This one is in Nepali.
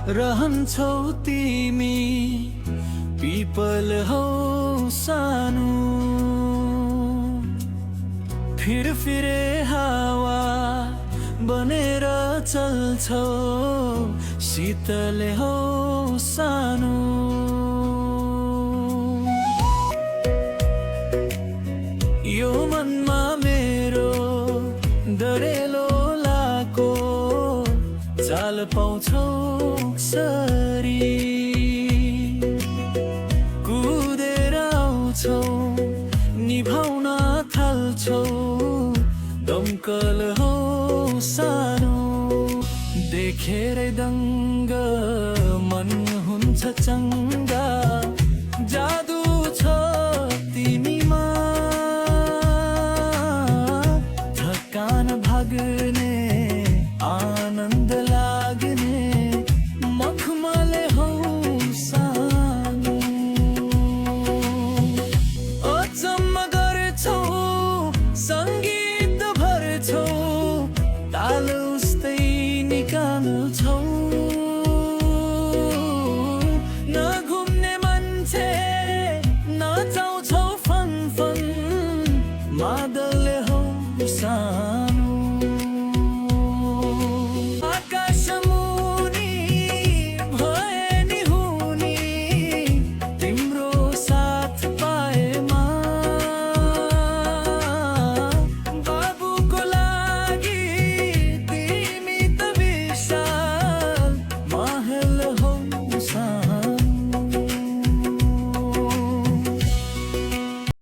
रहन्छौ तिमी पिपल हौ सानो फिरे हावा बनेर चल्छौ शीतल हौ सानो यो मनमा मेरो डरेलो लाको चाल पाउँछौ सरी कुदेर आउँछौ निभाउन थाल्छौ दमकल हौ सानो देखेर दङ्ग मन हुन्छ चङ्ग